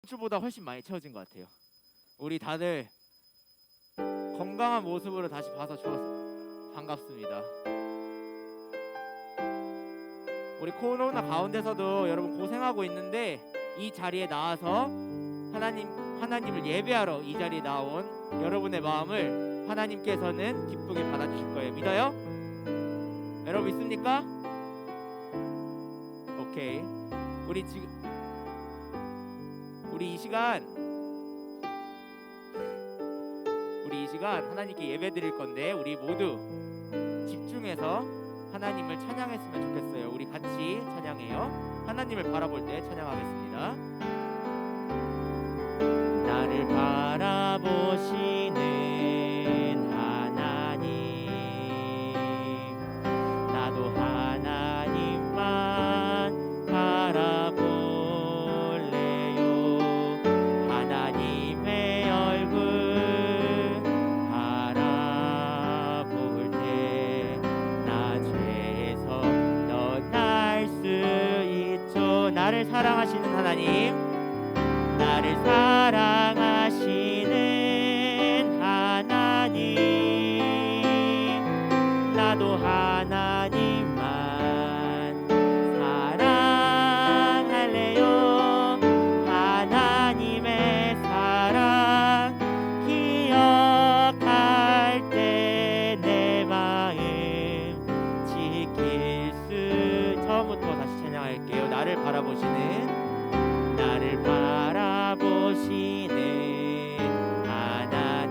주보다 훨씬 많이 채워진 것 같아요. 우리 다들 건강한 모습으로 다시 봐서 좋았어. 반갑습니다. 우리 코로나 가운데서도 여러분 고생하고 있는데 이 자리에 나와서 하나님을 예배하러 이 자리에 나온 여러분의 마음을 하나님께서는 기쁘게 받아주실 거예요. 믿어요? 여러분 믿습니까? 오케이. 우리 이 시간 하나님께 예배 드릴 건데 우리 모두 집중해서 하나님을 찬양했으면 좋겠어요. 우리 같이 찬양해요. 하나님을 바라볼 때 찬양하겠습니다. 나를 바라보시는 하나님, 나도 하나님만 바라볼래요. 하나님의 얼굴 바라볼 때 나 죄에서 떠날 수 있죠. 나를 사랑하시는 하나님, 나를 사랑하시는 하나님, 나도 하나님만 사랑할래요. 하나님의 사랑 기억할 때 내 마음 지킬 수. 처음부터 다시 찬양할게요. 나를 바라보시는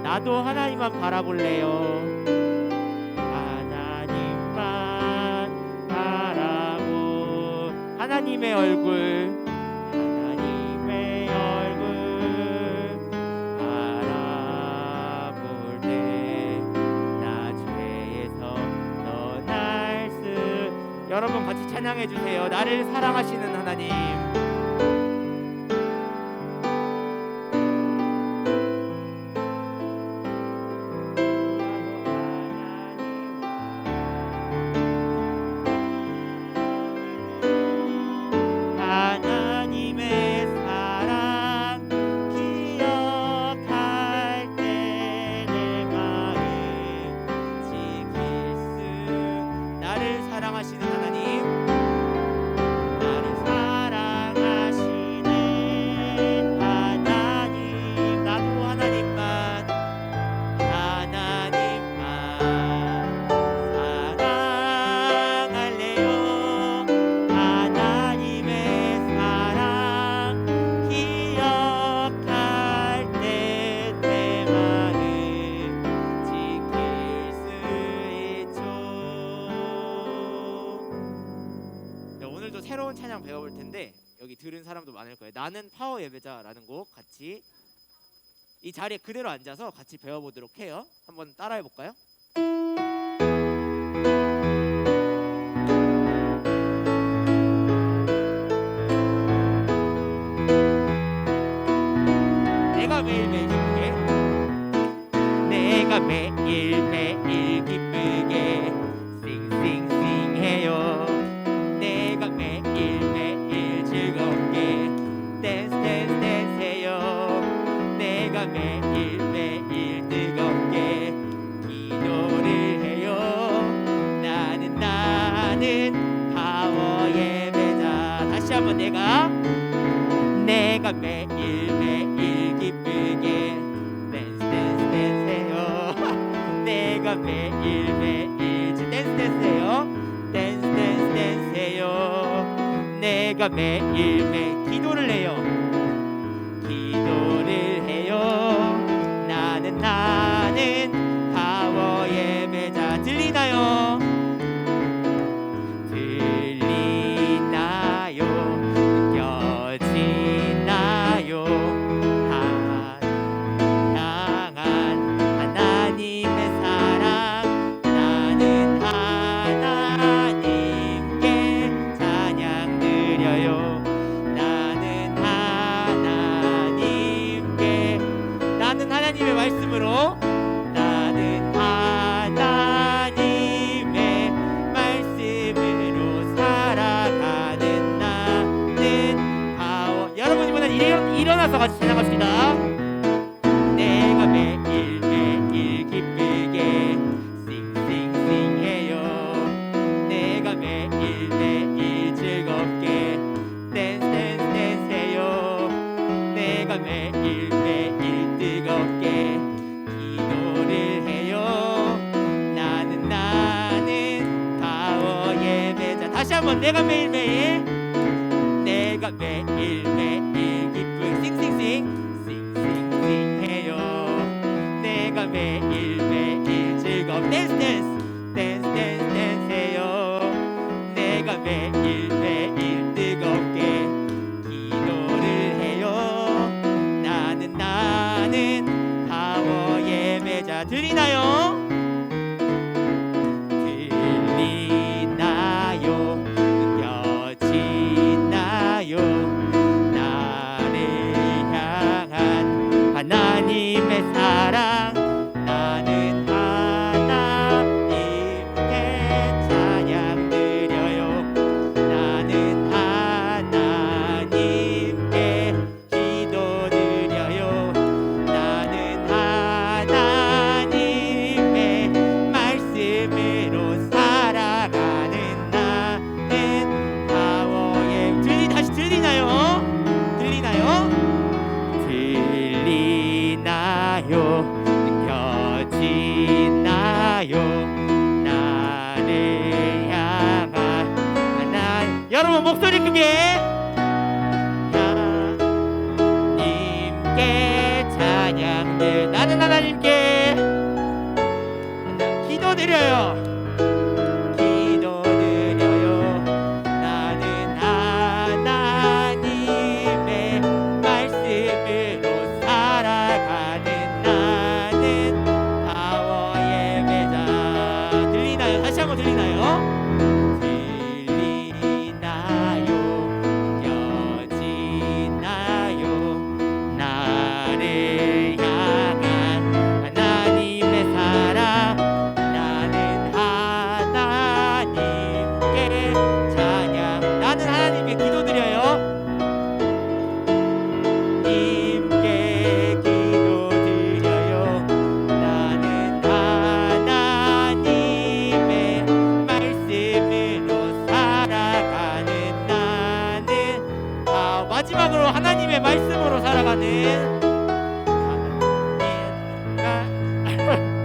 나도 하나님만 바라볼래요. 하나님만 바라보 하나님의 얼굴 바라볼 때 나 죄에서 떠날 수. 여러분 같이 찬양해 주세요. 나를 사랑하시는 하나님, 새로운 찬양 배워볼 텐데 여기 들은 사람도 많을 거예요. 나는 파워 예배자라는 곡 같이 이 자리에 그대로 앉아서 같이 배워보도록 해요. 한번 따라해 볼까요? 내가 매일매일 기쁘게, 내가 매일매일 기쁘게 싱싱싱해요. 내가 매일매일 즐겁게 댄스 댄스 댄스 해요. 내가 매일매일 뜨겁게 기도를 해요. 나는 파워 예배자. 다시 한번 내가 매일매일 기쁘게 댄스 댄스 댄스 해요. 내가 매일매일 댄스 댄스 해요. 댄스 댄스 댄스 해요. 내가 매일매일 기도를 해요. 기도를 해요. 나는 파워 예배자. 들리나요? 들리나요? 느껴지나요? 향한 하나님의 사랑. 나는 하나님께 찬양 드려요. 나는 하나님의 말씀으로 나는 한번 일어나서 같이 찬양합시다. 내가 매일 매일 기쁘게 싱싱싱해요. 내가 매일 매일 즐겁게 댄스 댄스 댄스 해요. 내가 매일 매일 뜨겁게 기도를 해요. 나는 파워 예배자. 다시 한번 내가 매일 매일 기쁜 싱싱싱 해요. 내가 매일 매일 즐겁 댄스 해요. 내가 매일 매일 뜨겁게 기도를 해요. 나는 파워 예배자. 들리나요? 하나님의 사랑. 나는 하나님께 찬양 드려요. 나는 하나님께 기도 드려요. 나는 하나님의 말씀으로 살아가는 나는 파워의. 다시 들리나요? 느껴지나요? 나를 향한 하나님. 여러분 목소리 크게. 하나님께 찬양들. 나는 하나님께 기도드려요. 나는 하나님의 말씀으로 살아가는 나는 파워 예배자. 들리나요? 다시 한번 들리나요? 느껴지나요? 나를 향한 하나님의 사랑. 나는 하나님께 찬양. 나는 하나님께 기도드려요. 님께 기도드려요. 나는 하나님의 말씀으로 살아가는 나는. 마지막으로 하나님의 말씀으로 살아가는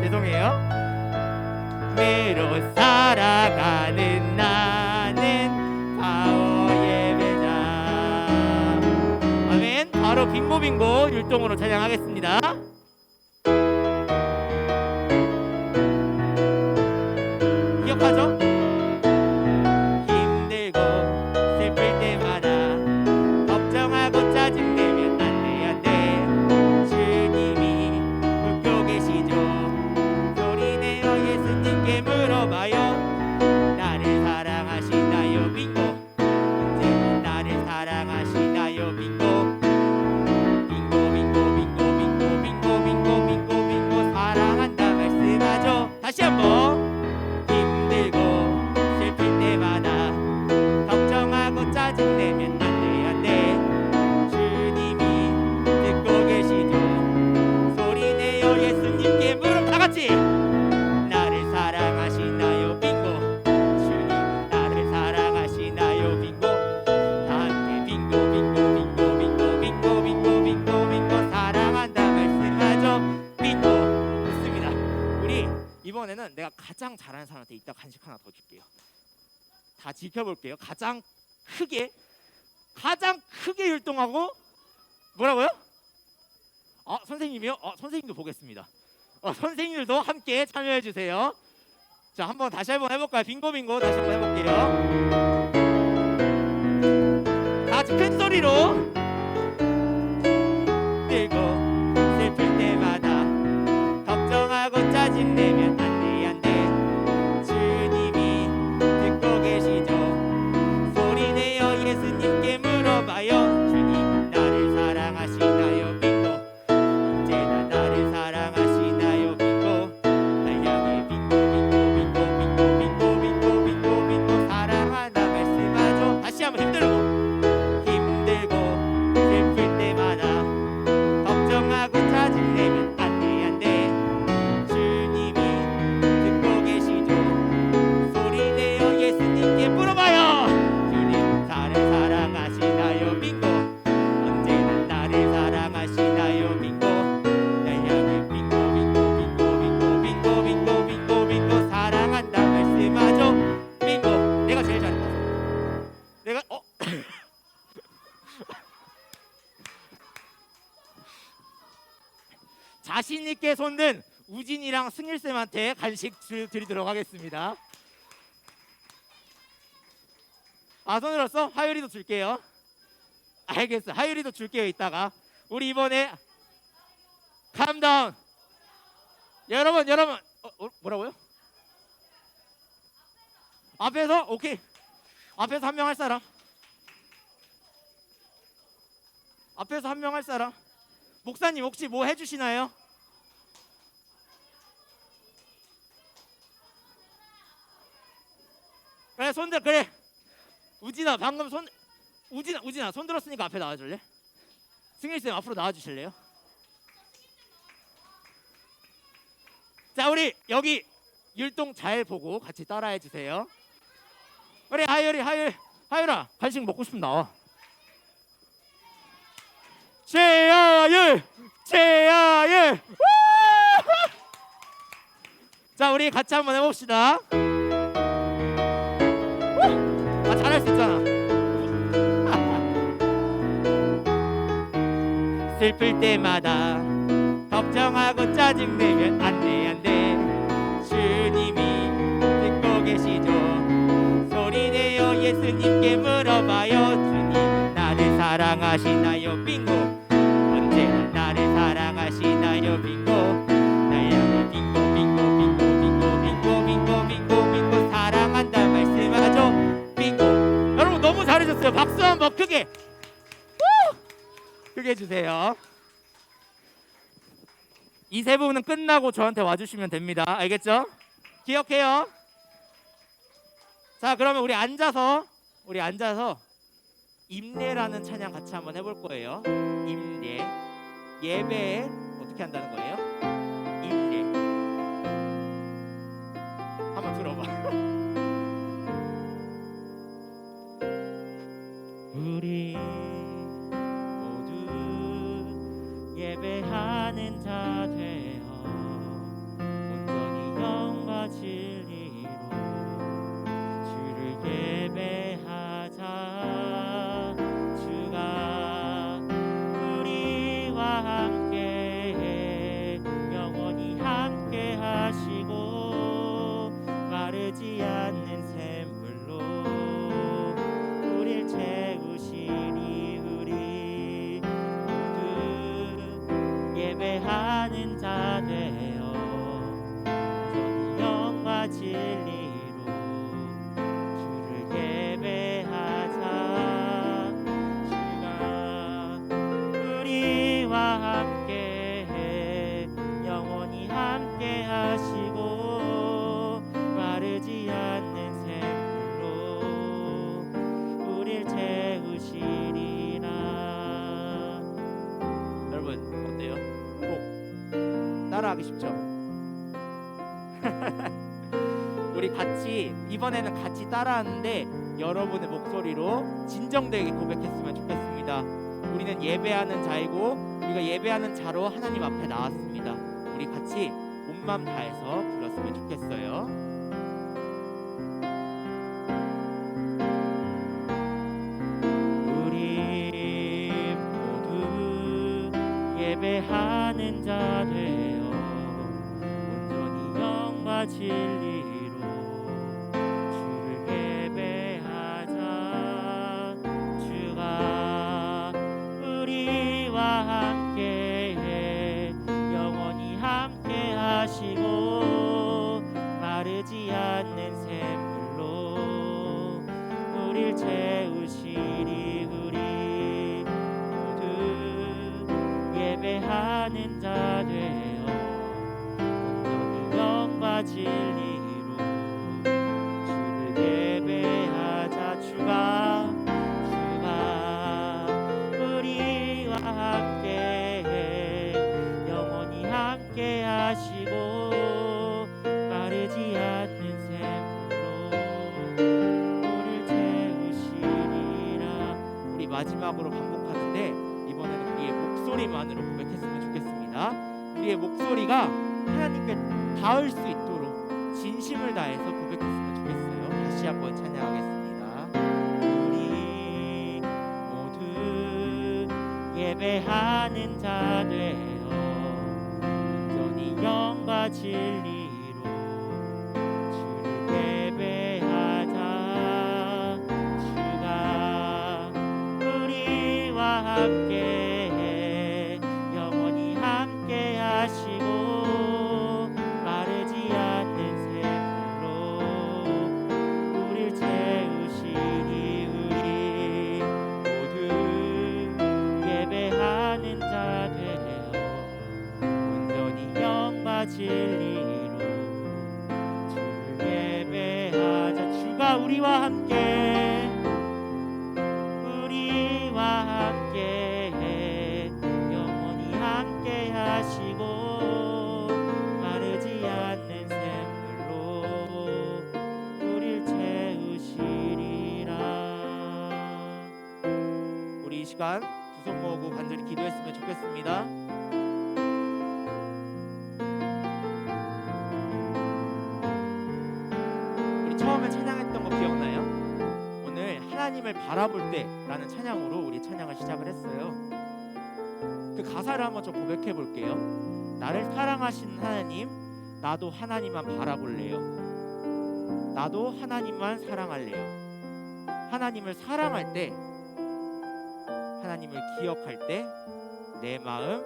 죄송해요. 매로 살아가는 나는 파워 예배자. 아멘. 바로 빙고빙고 율동으로 찬양하겠습니다. 기억하죠? 힘들고 슬플 때마다 걱정하고 짜증내면 안돼. 주님이 웃고 계시죠? 소리내어 예수님께 물어봐요. 나를 사랑하시나요? 빙고. 언제나 나를 사랑하시나요? 빙고. 빙고 사랑한다 말씀하죠. 다시 한번. 힘들고 슬플 때마다 걱정하고 짜증내면 안돼. 주님이 듣고 계시죠? 소리내어 예수님께 물어. 다같이. 나를 사랑하시나요? 빙고. 주님은 나를 사랑하시나요? 빙고. 다함께 빙고 사랑한다 말씀하죠. 빙고. 좋습니다. 우리 이번에는 내가 가장 잘하는 사람한테 이따 간식 하나 더 줄게요. 다 지켜볼게요. 가장 크게 율동하고. 뭐라고요? 선생님이요? 선생님도 보겠습니다. 선생님들도 함께 참여해 주세요. 자, 한번 다시 한번 해볼까요? 빙고 다시 한번 해볼게요. 다 같이 큰 소리로. 들고 슬플 때마다 걱정하고 짜증내면 안돼. 주님이 듣고 계시죠? 소리내어 예수님께 물어봐요. 주님은 나를 사랑하시나요? 빙고. 언제나 나를 사랑하시나요? 빙고. 날 향해 빙고 사랑한다 말씀하죠. 다시 한번. 힘들고 자신 있게 손든 우진이랑 승일쌤한테 간식 드리도록 하겠습니다. 아, 손 들었어? 하율이도 줄게요. 알겠어. 하율이도 줄게요. 이따가. 우리 이번에 캄다운. 여러분 뭐라고요? 앞에서? 오케이. 앞에서 한 명 할 사람. 앞에서 한 명 할 사람. 목사님 혹시 뭐 해주시나요? 그래, 손들. 그래, 우진아 방금 우진아 손 들었으니까 앞에 나와줄래? 승일쌤 앞으로 나와주실래요? 자, 우리 여기 율동 잘 보고 같이 따라해 주세요. 우리 하율아 간식 먹고 싶으면 나와. 최하율. 자, 우리 같이 한번 해봅시다. 아, 잘할 수 있잖아. 슬플 때마다 걱정하고 짜증내면 안돼. 주님이 듣고 계시죠. 소리내어 예수님께 물어봐요. 주님 나를 사랑하시나요? 빙고. 언제나 나를 사랑하시나요? 빙고. 나야는 빙고 사랑한다 말씀하죠. 빙고. 여러분 너무 잘해줬어요. 박수 한번 크게. 크게 해주세요. 이 세 부분은 끝나고 저한테 와주시면 됩니다. 알겠죠? 기억해요. 자, 그러면 우리 앉아서 임례라는 찬양 같이 한번 해볼 거예요. 임례. 예배에 어떻게 한다는 거예요? 임례. 한번 들어봐. 우리 모두 예배하는 자 되어 온전히 영과 진리로 주를 예배하자. 주가 우리와 함께 영원히 함께 하시고 마르지 않는 샘물로 우릴 채우시니 우리 모두 예배하는 자 되어 온전히 영과 진리로 주를 예배하자. 주가 우리와 함께 영원히 함께 하시고 마르지 않는 샘물로 우릴 채우시리라. 여러분 어때요? 꼭 따라하기 쉽죠? 우리 같이 이번에는 같이 따라하는데 여러분의 목소리로 진정되게 고백했으면 좋겠습니다. 우리는 예배하는 자이고 우리가 예배하는 자로 하나님 앞에 나왔습니다. 우리 같이 온 마음 다해서 불렀으면 좋겠어요. 우리 모두 예배하는 자 되어 온전히 영과 진리로 주를 예배하자. 주가 우리와 함께 영원히 함께 하시고 마르지 않는 샘물로 우릴 채우시리. 우리 모두 예배하는 자 되어 온전히 영과 진리로 주를 예배하자. 주가 우리와 함께 영원히 함께 하시고 마르지 않는 샘물로 우릴 채우시리라. 우리 마지막으로 반복하는데 이번에는 우리의 목소리만으로 고백했으면 좋겠습니다. 우리의 목소리가 하나님께 닿을 수 있도록 진심을 다해서 고백했으면 좋겠어요. 다시 한번 찬양하겠습니다. 우리 모두 예배하는 자 되어 온전히 영과 진리로 주를 예배하자. 주가 우리와 함께 영원히 함께 하시고 마르지 않는 샘물로 우릴 채우시니 우리 모두 예배하는 자 되려 온전히 영과 진리로 주를 예배하자. 주가 우리와 함께 영원히 함께 하시고 마르지 않는 샘물로 우릴 채우시리라. 우리 이 시간 두 손 모으고 간절히 기도했으면 좋겠습니다. 우리 처음에 찬양했던 거 기억나요? 오늘 하나님을 바라볼 때라는 찬양으로 우리 찬양을 시작을 했어요. 그 가사를 한번 좀 고백해 볼게요. 나를 사랑하신 하나님, 나도 하나님만 바라볼래요. 나도 하나님만 사랑할래요. 하나님을 사랑할 때, 하나님을 기억할 때 내 마음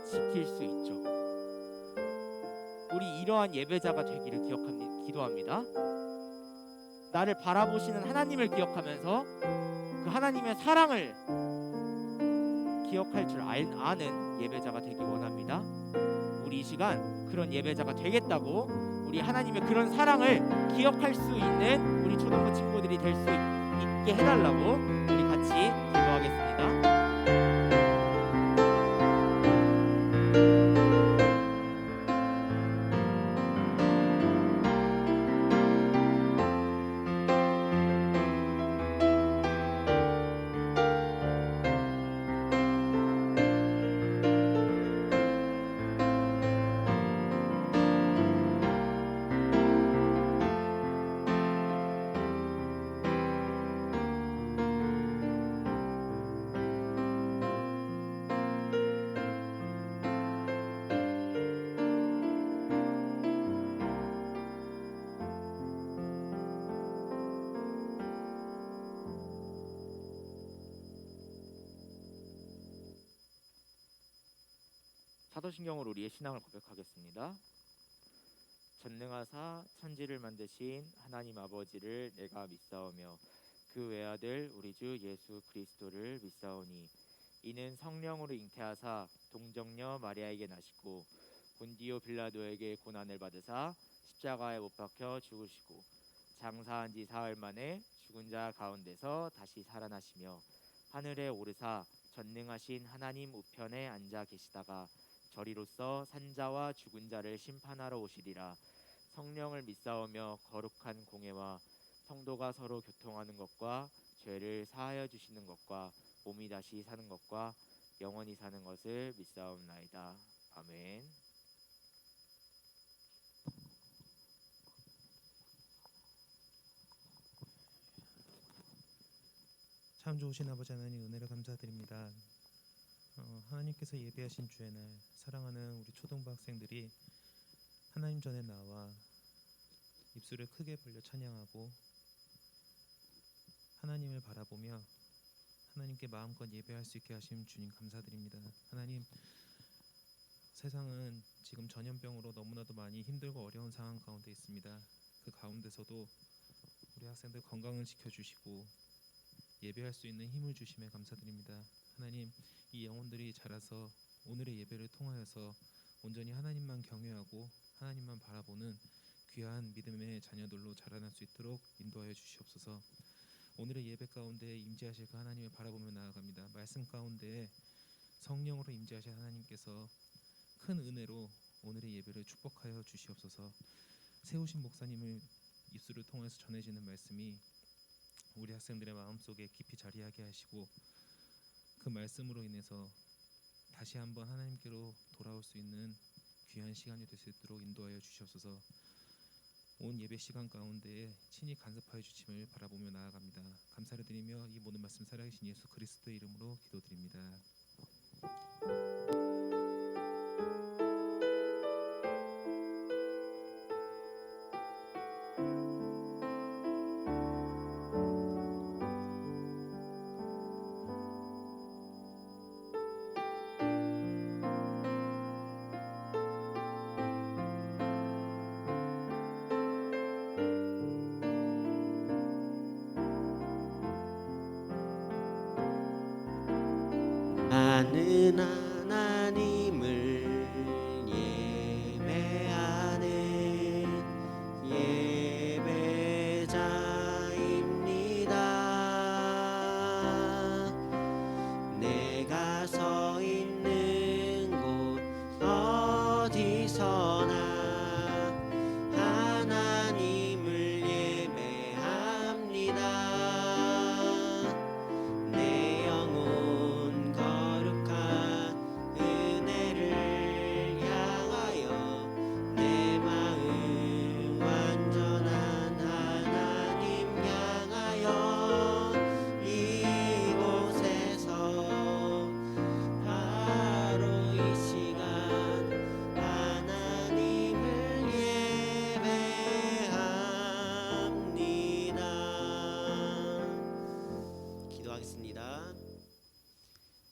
지킬 수 있죠. 우리 이러한 예배자가 되기를 기도합니다. 나를 바라보시는 하나님을 기억하면서 그 하나님의 사랑을 기억할 줄 아는 예배자가 되기 원합니다. 우리 이 시간 그런 예배자가 되겠다고, 우리 하나님의 그런 사랑을 기억할 수 있는 우리 초등부 친구들이 될 수 있게 해달라고 우리 같이 기도하겠습니다. 사도신경으로 우리의 신앙을 고백하겠습니다. 전능하사 천지를 만드신 하나님 아버지를 내가 믿사오며 그 외아들 우리 주 예수 그리스도를 믿사오니 이는 성령으로 잉태하사 동정녀 마리아에게 나시고 본디오 빌라도에게 고난을 받으사 십자가에 못 박혀 죽으시고 장사한 지 사흘 만에 죽은 자 가운데서 다시 살아나시며 하늘에 오르사 전능하신 하나님 우편에 앉아 계시다가 저리로서 산자와 죽은 자를 심판하러 오시리라. 성령을 믿사오며 거룩한 공회와 성도가 서로 교통하는 것과 죄를 사하여 주시는 것과 몸이 다시 사는 것과 영원히 사는 것을 믿사옵나이다. 아멘. 참 좋으신 아버지 하나님, 은혜를 감사드립니다. 하나님께서 예배하신 주의 날, 사랑하는 우리 초등부 학생들이 하나님 전에 나와 입술을 크게 벌려 찬양하고 하나님을 바라보며 하나님께 마음껏 예배할 수 있게 하신 주님 감사드립니다. 하나님, 세상은 지금 전염병으로 너무나도 많이 힘들고 어려운 상황 가운데 있습니다. 그 가운데서도 우리 학생들 건강을 지켜주시고 예배할 수 있는 힘을 주심에 감사드립니다. 하나님, 이 영혼들이 자라서 오늘의 예배를 통하여서 온전히 하나님만 경외하고 하나님만 바라보는 귀한 믿음의 자녀들로 자라날 수 있도록 인도하여 주시옵소서. 오늘의 예배 가운데 임재하실 그 하나님을 바라보며 나아갑니다. 말씀 가운데 성령으로 임재하실 하나님께서 큰 은혜로 오늘의 예배를 축복하여 주시옵소서. 세우신 목사님을 입술을 통해서 전해지는 말씀이 우리 학생들의 마음속에 깊이 자리하게 하시고 그 말씀으로 인해서 다시 한번 하나님께로 돌아올 수 있는 귀한 시간이 될 수 있도록 인도하여 주시옵소서. 온 예배 시간 가운데 친히 간섭하여 주심을 바라보며 나아갑니다. 감사를 드리며 이 모든 말씀 살아계신 예수 그리스도의 이름으로 기도드립니다. 나는 하나님을 예배하는 예배자입니다. 내가 서 있는 곳 어디서나 하나님을 예배합니다. 내 영혼 거룩한 은혜를 향하여 내 마음 완전한 하나님 향하여 이곳에서 바로 이 시간 하나님을 예배합니다. 기도하겠습니다.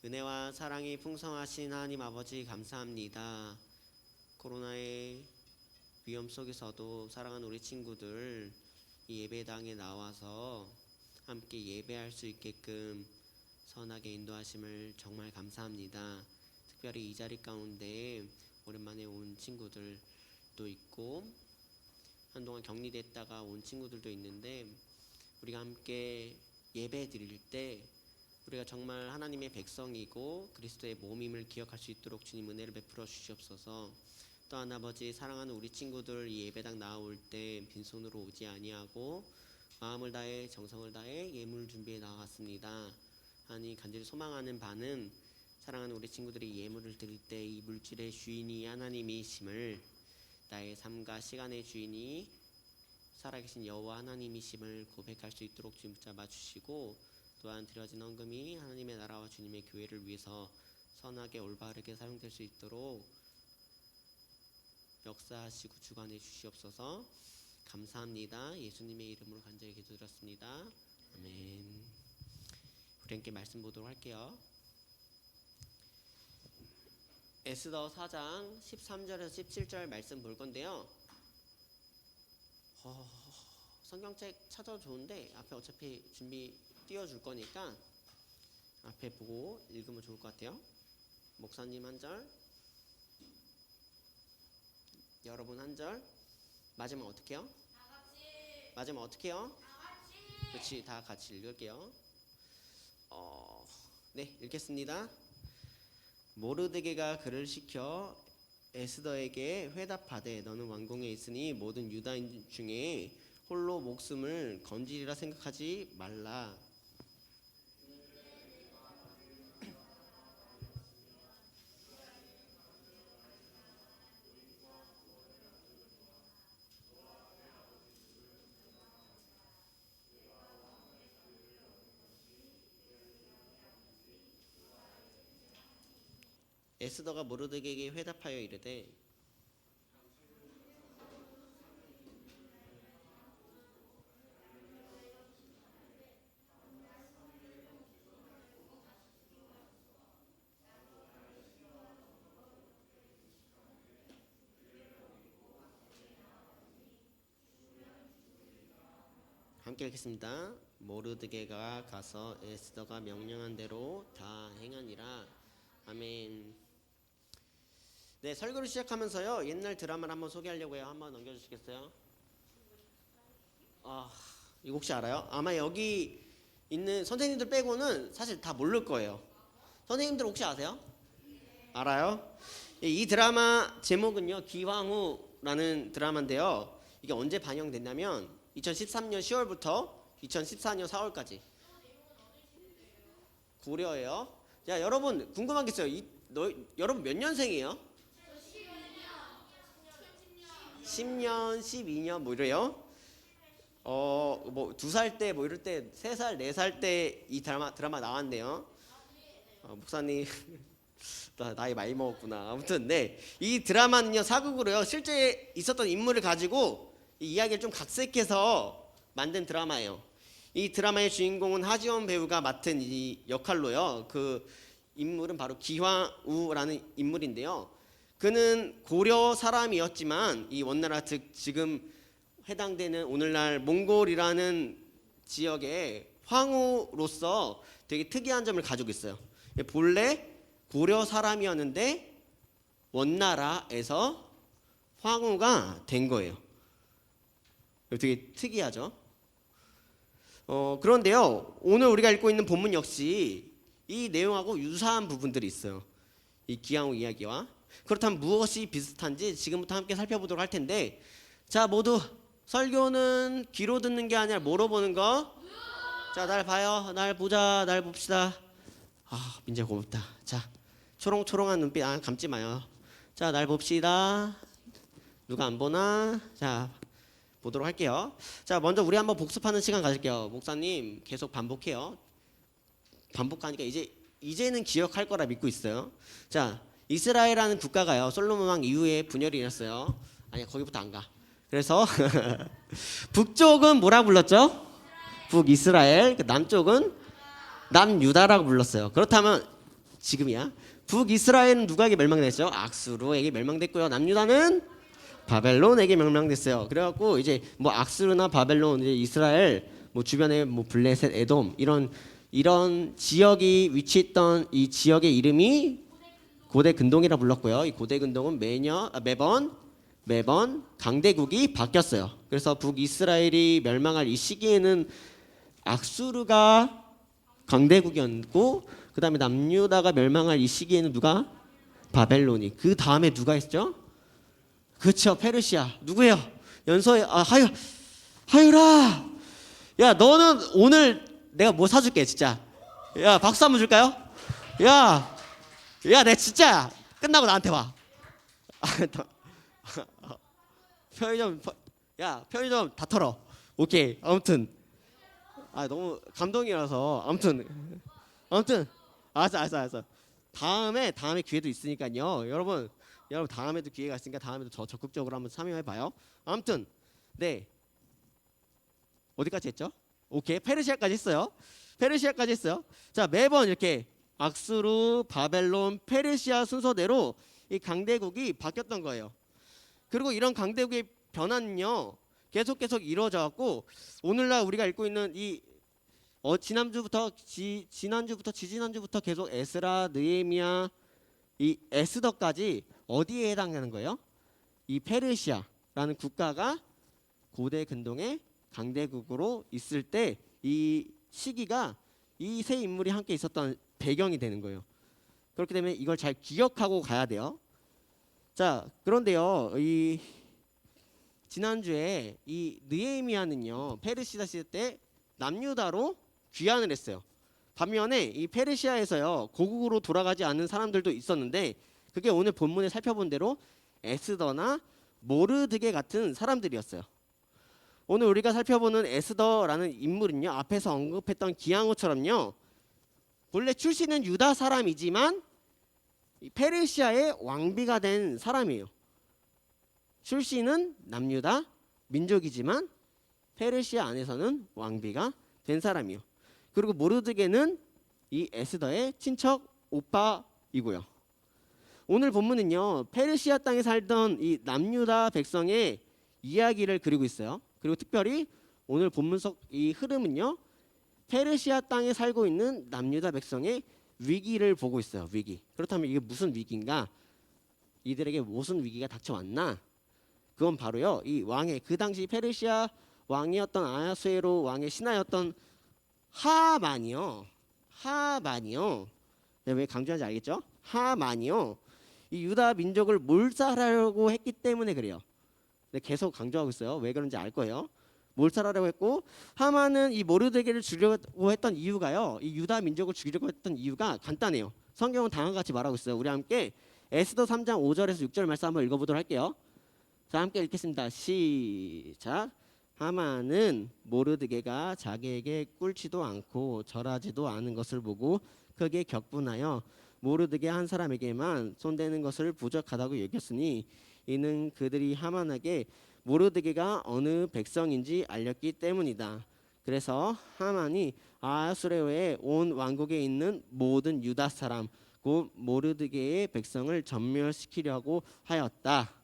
은혜와 사랑이 풍성하신 하나님 아버지 감사합니다. 코로나의 위험 속에서도 사랑하는 우리 친구들 이 예배당에 나와서 함께 예배할 수 있게끔 선하게 인도하심을 정말 감사합니다. 특별히 이 자리 가운데 오랜만에 온 친구들도 있고 한동안 격리됐다가 온 친구들도 있는데 우리가 함께 예배 드릴 때 우리가 정말 하나님의 백성이고 그리스도의 몸임을 기억할 수 있도록 주님 은혜를 베풀어 주시옵소서. 또한 아버지 사랑하는 우리 친구들 이 예배당 나올 때 빈손으로 오지 아니하고 마음을 다해 정성을 다해 예물 준비해 나왔습니다. 아니 간절히 소망하는 바는 사랑하는 우리 친구들이 예물을 드릴 때 이 물질의 주인이 하나님이심을 나의 삶과 시간의 주인이 살아계신 여호와 하나님이심을 고백할 수 있도록 주님 붙잡아 주시고 또한 드려진 헌금이 하나님의 나라와 주님의 교회를 위해서 선하게 올바르게 사용될 수 있도록 역사하시고 주관해 주시옵소서. 감사합니다. 예수님의 이름으로 간절히 기도드렸습니다. 아멘. 우리 함께 말씀 보도록 할게요. 에스더 4장 13절에서 17절 말씀 볼 건데요. 성경책 찾아도 좋은데 앞에 어차피 준비 띄워줄 거니까 앞에 보고 읽으면 좋을 것 같아요. 목사님 한 절, 여러분 한 절, 맞으면 어떻게 해요? 맞으면 어떻게 해요? 그렇지, 다 같이 읽을게요. 네, 읽겠습니다. 모르드게가 그를 시켜 에스더에게 회답하되 너는 왕궁에 있으니 모든 유다인 중에 홀로 목숨을 건지리라 생각하지 말라. 에스더가 모르드게에게 회답하여 이르되 함께 읽겠습니다. 모르드게가 가서 에스더가 명령한 대로 다 행하니라. 아멘. 네, 설교를 시작하면서요 옛날 드라마를 한번 소개하려고 해요. 한번 넘겨주시겠어요? 이거 혹시 알아요? 아마 여기 있는 선생님들 빼고는 사실 다 모를 거예요. 선생님들 혹시 아세요? 알아요? 이 드라마 제목은요 기황후라는 드라마인데요. 이게 언제 반영됐냐면 2013년 10월부터 2014년 4월까지 고려예요. 자, 여러분 궁금한 게 있어요. 여러분 몇 년생이에요? 10년, 12년 뭐 이래요. 뭐 2살 때 뭐 이럴 때 3살, 4살 때 이 드라마 나왔네요. 목사님 나이 많이 먹었구나. 아무튼 네, 이 드라마는요 사극으로요 실제 있었던 인물을 가지고 이 이야기를 좀 각색해서 만든 드라마예요. 이 드라마의 주인공은 하지원 배우가 맡은 이 역할로요. 그 인물은 바로 기황우라는 인물인데요. 그는 고려 사람이었지만 이 원나라 즉 지금 해당되는 오늘날 몽골이라는 지역의 황후로서 되게 특이한 점을 가지고 있어요. 본래 고려 사람이었는데 원나라에서 황후가 된 거예요. 되게 특이하죠. 그런데요, 오늘 우리가 읽고 있는 본문 역시 이 내용하고 유사한 부분들이 있어요. 이 기양후 이야기와. 그렇다면 무엇이 비슷한지 지금부터 함께 살펴보도록 할 텐데, 자, 모두 설교는 귀로 듣는 게 아니라 뭐로 보는 거? 자, 날 봐요. 날 보자. 날 봅시다. 아, 민재 고맙다. 자, 초롱초롱한 눈빛 감지 마요. 자, 날 봅시다. 누가 안 보나? 자, 보도록 할게요. 자, 먼저 우리 한번 복습하는 시간 가질게요. 목사님 계속 반복해요. 반복하니까 이제는 기억할 거라 믿고 있어요. 자, 이스라엘이라는 국가가요, 솔로몬 왕 이후에 분열이 일었어요. 아니야, 거기부터 안 가. 그래서 북쪽은 뭐라 불렀죠? 북이스라엘. 남쪽은 남유다라고 불렀어요. 그렇다면 지금이야. 북이스라엘은 누구에게 멸망됐죠? 악수르에게 멸망됐고요. 남유다는 바벨론에게 멸망됐어요. 그래갖고 이제 뭐 악수르나 바벨론, 이제 이스라엘 뭐 주변에 뭐 블레셋, 에돔 이런 지역이 위치했던 이 지역의 이름이 고대 근동이라 불렀고요. 이 고대 근동은 매번 강대국이 바뀌었어요. 그래서 북이스라엘이 멸망할 이 시기에는 악수르가 강대국이었고, 그 다음에 남유다가 멸망할 이 시기에는 누가? 바벨론이. 그 다음에 누가 있죠? 그렇죠, 페르시아. 누구예요? 연서에 하유라. 야, 너는 오늘 내가 뭐 사줄게 진짜. 야, 박수 한번 줄까요? 야, 내 진짜 끝나고 나한테 와. 편의점 다 털어. 오케이. 아무튼 너무 감동이라서 아무튼 알았어. 다음에 기회도 있으니까요. 여러분 다음에도 기회가 있으니까 다음에도 더 적극적으로 한번 참여해 봐요. 아무튼 네, 어디까지 했죠? 오케이, 페르시아까지 했어요. 자, 매번 이렇게 악수르, 바벨론, 페르시아 순서대로 이 강대국이 바뀌었던 거예요. 그리고 이런 강대국의 변화는요, 계속 이루어져 갖고 오늘날 우리가 읽고 있는 이 지난주부터 지지난주부터 계속 에스라, 느헤미야, 이 에스더까지 어디에 해당하는 거예요? 이 페르시아라는 국가가 고대 근동의 강대국으로 있을 때 이 시기가 이 세 인물이 함께 있었던 배경이 되는 거예요. 그렇기 때문에 이걸 잘 기억하고 가야 돼요. 자, 그런데요, 이 지난주에 이 느헤미야는요, 페르시아 시대 때 남유다로 귀환을 했어요. 반면에 이 페르시아에서요, 고국으로 돌아가지 않는 사람들도 있었는데, 그게 오늘 본문에 살펴본 대로 에스더나 모르드게 같은 사람들이었어요. 오늘 우리가 살펴보는 에스더라는 인물은요, 앞에서 언급했던 기양후처럼요, 본래 출신은 유다 사람이지만 페르시아의 왕비가 된 사람이에요. 출신은 남유다 민족이지만 페르시아 안에서는 왕비가 된 사람이요. 그리고 모르드게는 이 에스더의 친척 오빠이고요. 오늘 본문은요, 페르시아 땅에 살던 이 남유다 백성의 이야기를 그리고 있어요. 그리고 특별히 오늘 본문 속 이 흐름은요, 페르시아 땅에 살고 있는 남유다 백성의 위기를 보고 있어요. 위기. 그렇다면 이게 무슨 위기인가? 이들에게 무슨 위기가 닥쳐왔나? 그건 바로요, 이 왕의 그 당시 페르시아 왕이었던 아하수에로 왕의 신하였던 하만이요. 네, 왜 강조하는지 알겠죠? 하만이요, 이 유다 민족을 몰살하려고 했기 때문에 그래요. 네, 계속 강조하고 있어요. 왜 그런지 알 거예요. 몰살하려고 했고, 하만은 이 모르드게를 죽이려고 했던 이유가요, 이 유다 민족을 죽이려고 했던 이유가 간단해요. 성경은 다음과 같이 말하고 있어요. 우리 함께 에스더 3장 5절에서 6절 말씀 한번 읽어보도록 할게요. 자, 함께 읽겠습니다. 시작. 하만은 모르드게가 자기에게 꿇지도 않고 절하지도 않은 것을 보고 크게 격분하여 모르드게 한 사람에게만 손대는 것을 부족하다고 여겼으니, 이는 그들이 하만에게 모르드게가 어느 백성인지 알렸기 때문이다. 그래서 하만이 아하수에로의 온 왕국에 있는 모든 유다 사람 곧 모르드게의 백성을 전멸시키려고 하였다.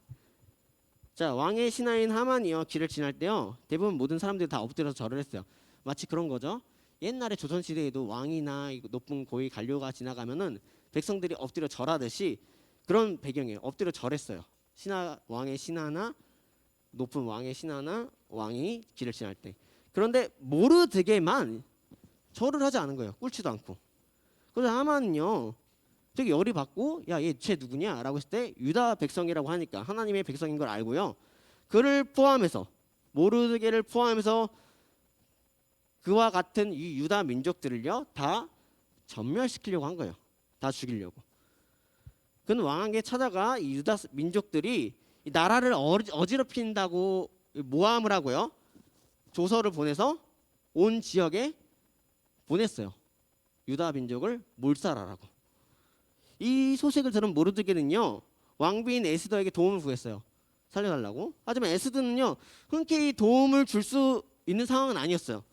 자, 왕의 신하인 하만이요, 길을 지날 때요, 대부분 모든 사람들이 다 엎드려서 절을 했어요. 마치 그런 거죠. 옛날에 조선시대에도 왕이나 높은 고위 관료가 지나가면은 백성들이 엎드려 절하듯이 그런 배경이에요. 엎드려 절했어요. 신하 왕의 신하나 높은 왕의 신하나 왕이 길을 지날 때. 그런데 모르드게만 절을 하지 않은 거예요. 꿇지도 않고. 그래서 하만은요 되게 열이 받고 야 얘 쟤 누구냐 라고 했을 때 유다 백성이라고 하니까 하나님의 백성인 걸 알고요. 그를 포함해서 모르드게를 포함해서 그와 같은 이 유다 민족들을요 다 전멸시키려고 한 거예요. 다 죽이려고. 그는 왕에게 찾아가 이 유다 민족들이 이 나라를 어지럽힌다고 모함을 하고요. 조서를 보내서 온 지역에 보냈어요. 유다 민족을 몰살하라고. 이 소식을 들은 모르드게는요 왕비인 에스더에게 도움을 구했어요. 살려달라고. 하지만 에스더는요 흔쾌히 도움을 줄 수 있는 상황은 아니었어요.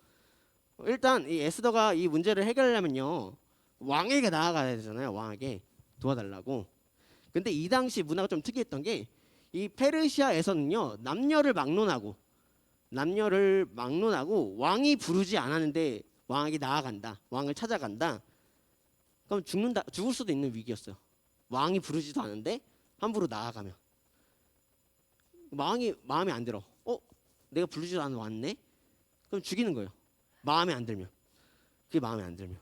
일단 이 에스더가 이 문제를 해결하려면요 왕에게 나아가야 되잖아요. 왕에게 도와달라고. 근데 이 당시 문화가 좀 특이했던 게 이 페르시아에서는요 남녀를 막론하고 왕이 부르지 않았는데 왕에게 나아간다. 왕을 찾아간다. 그럼 죽을 수도 있는 위기였어요. 왕이 부르지도 않은데 함부로 나아가면 왕이 마음에 안 들어. 내가 부르지도 않아 왔네. 그럼 죽이는 거예요. 마음에 안 들면. 그게 마음에 안 들면.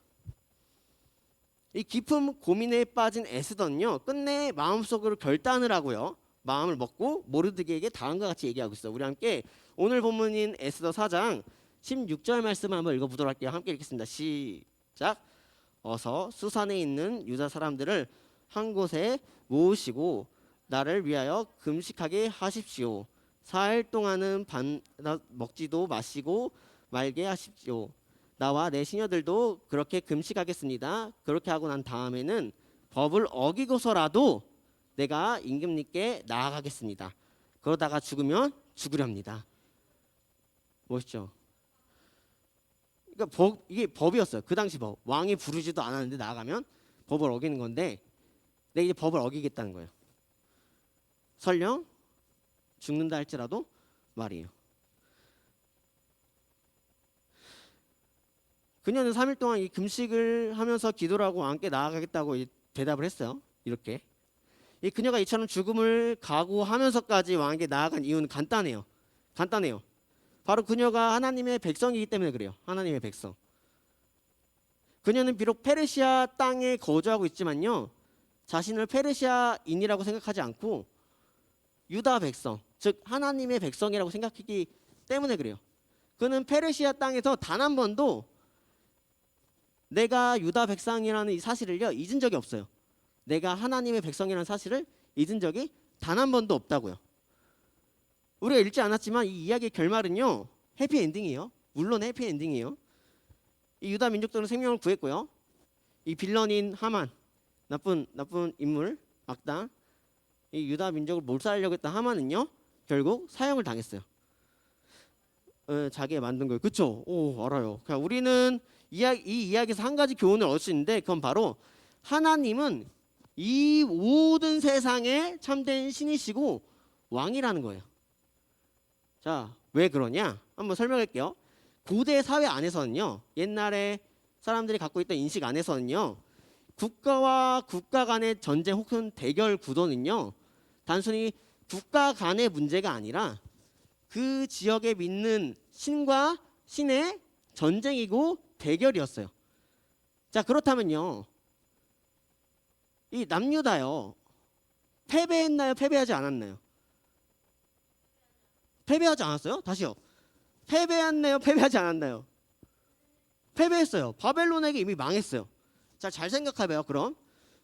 이 깊은 고민에 빠진 에스더는요 끝내 마음속으로 결단을 하고요 마음을 먹고 모르드게에게 다음과 같이 얘기하고 있어요. 우리 함께 오늘 본문인 에스더 4장 16절 말씀을 한번 읽어보도록 할게요. 함께 읽겠습니다. 시작. 어서 수산에 있는 유다 사람들을 한 곳에 모으시고 나를 위하여 금식하게 하십시오. 4일 동안은 먹지도 마시고 말게 하십시오. 나와 내 시녀들도 그렇게 금식하겠습니다. 그렇게 하고 난 다음에는 법을 어기고서라도 내가 임금님께 나아가겠습니다. 그러다가 죽으면 죽으렵니다. 멋있죠? 그러니까 이게 법이었어요. 그 당시 법. 왕이 부르지도 않았는데 나아가면 법을 어기는 건데 내가 이제 법을 어기겠다는 거예요. 설령 죽는다 할지라도 말이에요. 그녀는 3일 동안 이 금식을 하면서 기도를 하고 왕께 나아가겠다고 대답을 했어요. 이렇게. 이 그녀가 이처럼 죽음을 각오하면서까지 왕에게 나아간 이유는 간단해요. 바로 그녀가 하나님의 백성이기 때문에 그래요. 하나님의 백성. 그녀는 비록 페르시아 땅에 거주하고 있지만요. 자신을 페르시아인이라고 생각하지 않고 유다 백성, 즉 하나님의 백성이라고 생각했기 때문에 그래요. 그는 페르시아 땅에서 단 한 번도 내가 유다 백성이라는 이 사실을요 잊은 적이 없어요. 내가 하나님의 백성이라는 사실을 잊은 적이 단 한 번도 없다고요. 우리가 읽지 않았지만 이 이야기의 결말은요 해피엔딩이에요. 물론 해피엔딩이에요. 이 유다 민족들은 생명을 구했고요. 이 빌런인 하만, 나쁜 인물, 악당, 이 유다 민족을 몰살하려고 했던 하만은요 결국 사형을 당했어요. 자기가 만든 거예요. 그렇죠? 오, 알아요. 그러니까 우리는 이 이야기에서 한 가지 교훈을 얻을 수 있는데 그건 바로 하나님은 이 모든 세상에 참된 신이시고 왕이라는 거예요. 자, 왜 그러냐? 한번 설명할게요. 고대 사회 안에서는요, 옛날에 사람들이 갖고 있던 인식 안에서는요, 국가와 국가 간의 전쟁 혹은 대결 구도는요, 단순히 국가 간의 문제가 아니라 그 지역에 믿는 신과 신의 전쟁이고 대결이었어요. 자, 그렇다면요, 이 남유다요, 패배했나요? 패배하지 않았나요? 패배하지 않았어요? 다시요. 패배했나요? 패배하지 않았나요? 패배했어요. 바벨론에게 이미 망했어요. 자, 잘 생각해봐요.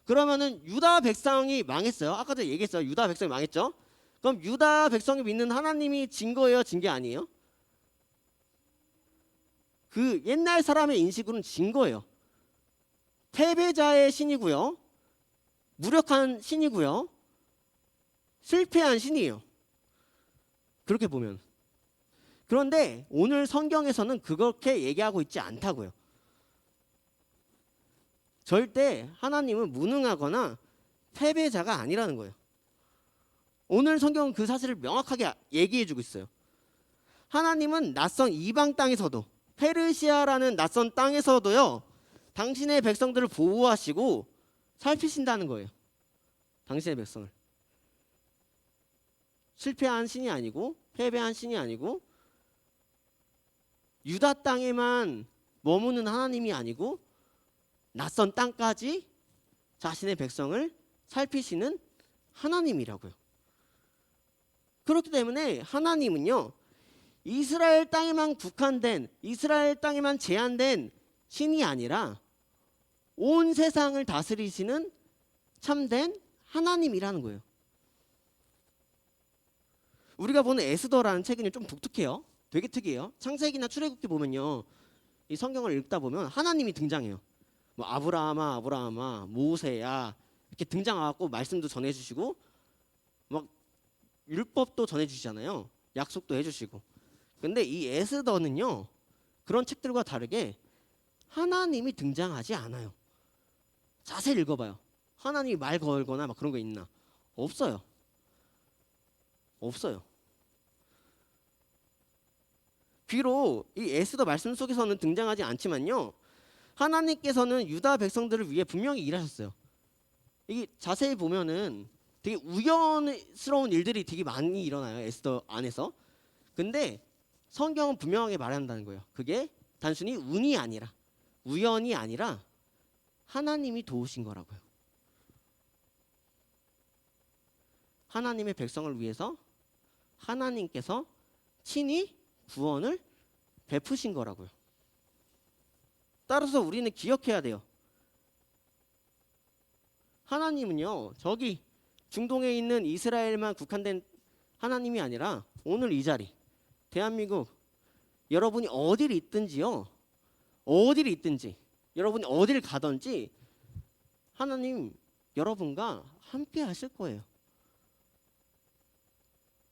그러면은 유다 백성이 망했어요. 아까 전에 얘기했어요. 유다 백성이 망했죠. 그럼 유다 백성이 믿는 하나님이 진 거예요? 진 게 아니에요? 그 옛날 사람의 인식으로는 진 거예요. 패배자의 신이고요. 무력한 신이고요. 실패한 신이에요. 그렇게 보면. 그런데 오늘 성경에서는 그렇게 얘기하고 있지 않다고요. 절대 하나님은 무능하거나 패배자가 아니라는 거예요. 오늘 성경은 그 사실을 명확하게 얘기해주고 있어요. 하나님은 낯선 이방 땅에서도, 페르시아라는 낯선 땅에서도요, 당신의 백성들을 보호하시고 살피신다는 거예요. 당신의 백성을. 실패한 신이 아니고 패배한 신이 아니고 유다 땅에만 머무는 하나님이 아니고 낯선 땅까지 자신의 백성을 살피시는 하나님이라고요. 그렇기 때문에 하나님은요, 이스라엘 땅에만 국한된, 이스라엘 땅에만 제한된 신이 아니라 온 세상을 다스리시는 참된 하나님이라는 거예요. 우리가 보는 에스더라는 책은 좀 독특해요. 되게 특이해요. 창세기나 출애굽기 보면요, 이 성경을 읽다 보면 하나님이 등장해요. 뭐 아브라함아, 모세야 이렇게 등장하고 말씀도 전해주시고 막 율법도 전해주시잖아요. 약속도 해주시고. 근데 이 에스더는요, 그런 책들과 다르게 하나님이 등장하지 않아요. 자세히 읽어봐요. 하나님이 말 걸거나 막 그런 거 있나? 없어요. 없어요. 비록 이 에스더 말씀 속에서는 등장하지 않지만요, 하나님께서는 유다 백성들을 위해 분명히 일하셨어요. 이게 자세히 보면은 되게 우연스러운 일들이 되게 많이 일어나요, 에스더 안에서. 근데 성경은 분명하게 말한다는 거예요. 그게 단순히 운이 아니라, 우연이 아니라 하나님이 도우신 거라고요. 하나님의 백성을 위해서 하나님께서 친히 구원을 베푸신 거라고요. 따라서 우리는 기억해야 돼요. 하나님은요, 저기 중동에 있는 이스라엘만 국한된 하나님이 아니라 오늘 이 자리, 대한민국, 여러분이 어디를 있든지요, 어디를 있든지, 여러분이 어디를 가든지 하나님 여러분과 함께 하실 거예요.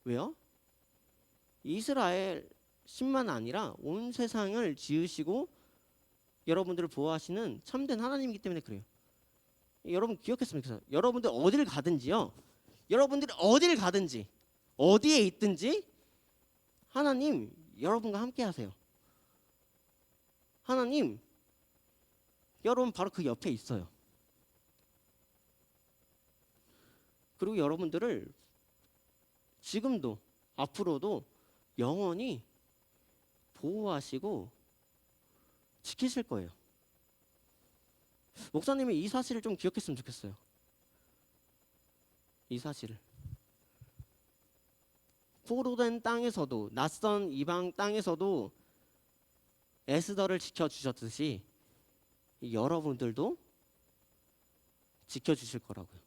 왜요? 이스라엘 신만 아니라 온 세상을 지으시고 여러분들을 보호하시는 참된 하나님이기 때문에 그래요. 여러분 기억했으면 좋겠어요. 여러분들 어디를 가든지요, 여러분들이 어디를 가든지 어디에 있든지 하나님 여러분과 함께 하세요. 하나님 여러분 바로 그 옆에 있어요. 그리고 여러분들을 지금도 앞으로도 영원히 보호하시고 지키실 거예요. 목사님이 이 사실을 좀 기억했으면 좋겠어요. 이 사실을. 포로된 땅에서도, 낯선 이방 땅에서도 에스더를 지켜주셨듯이 여러분들도 지켜주실 거라고요.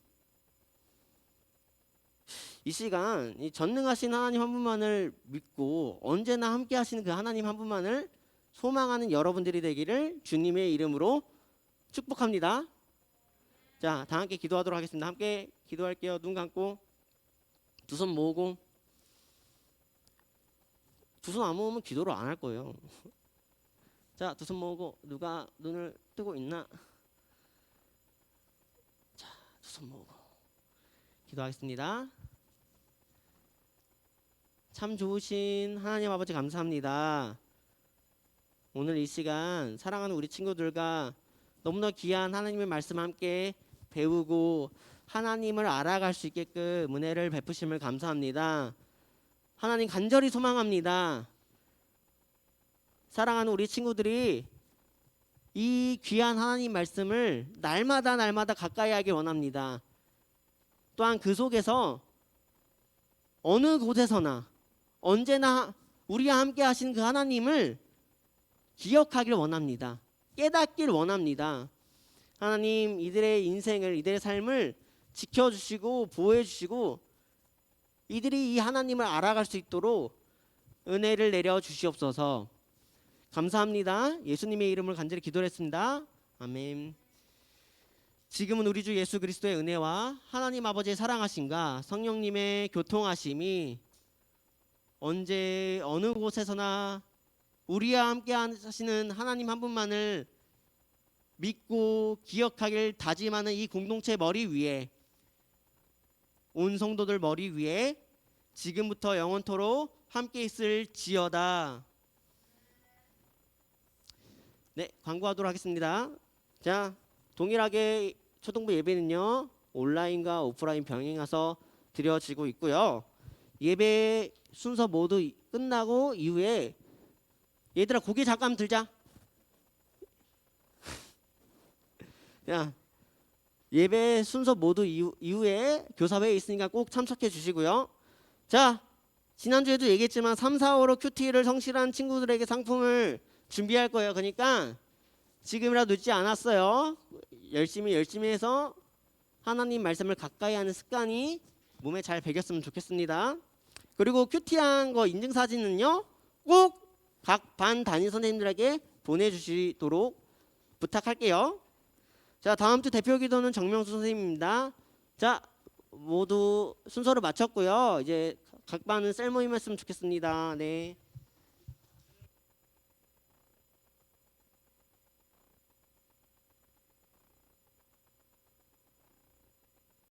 이 시간 이 전능하신 하나님 한 분만을 믿고 언제나 함께 하시는 그 하나님 한 분만을 소망하는 여러분들이 되기를 주님의 이름으로 축복합니다. 자, 다 함께 기도하도록 하겠습니다. 함께 기도할게요. 눈 감고 두 손 모으고. 두 손 안 모으면 기도를 안 할 거예요. 자, 두 손 모으고. 누가 눈을 뜨고 있나? 자, 두 손 모으고 기도하겠습니다. 참 좋으신 하나님 아버지 감사합니다. 오늘 이 시간 사랑하는 우리 친구들과 너무나 귀한 하나님의 말씀 함께 배우고 하나님을 알아갈 수 있게끔 은혜를 베푸심을 감사합니다. 하나님 간절히 소망합니다. 사랑하는 우리 친구들이 이 귀한 하나님 말씀을 날마다 가까이 하길 원합니다. 또한 그 속에서 어느 곳에서나 언제나 우리와 함께 하신 그 하나님을 기억하길 원합니다. 깨닫길 원합니다. 하나님 이들의 인생을, 이들의 삶을 지켜주시고 보호해주시고 이들이 이 하나님을 알아갈 수 있도록 은혜를 내려 주시옵소서. 감사합니다. 예수님의 이름을 간절히 기도했습니다. 아멘. 지금은 우리 주 예수 그리스도의 은혜와 하나님 아버지의 사랑하심과 성령님의 교통하심이 언제 어느 곳에서나 우리와 함께 하시는 하나님 한 분만을 믿고 기억하길 다짐하는 이 공동체 머리 위에, 온 성도들 머리 위에 지금부터 영원토록 함께 있을지어다. 네, 광고하도록 하겠습니다. 자, 동일하게 초등부 예배는요 온라인과 오프라인 병행해서 드려지고 있고요. 예배 순서 모두 끝나고 이후에 얘들아 고개 잠깐 들자. 야, 예배 순서 모두 이후에 교사회에 있으니까 꼭 참석해 주시고요. 자, 지난주에도 얘기했지만 3, 4호로 큐티를 성실한 친구들에게 상품을 준비할 거예요. 그러니까 지금이라도 늦지 않았어요. 열심히 해서 하나님 말씀을 가까이 하는 습관이 몸에 잘 배겼으면 좋겠습니다. 그리고 큐티한 거 인증사진은요 꼭 각 반 담임 선생님들에게 보내주시도록 부탁할게요. 자, 다음 주 대표 기도는 정명수 선생님입니다. 자, 모두 순서를 마쳤고요. 이제 각 반은 셀 모임 했으면 좋겠습니다. 네.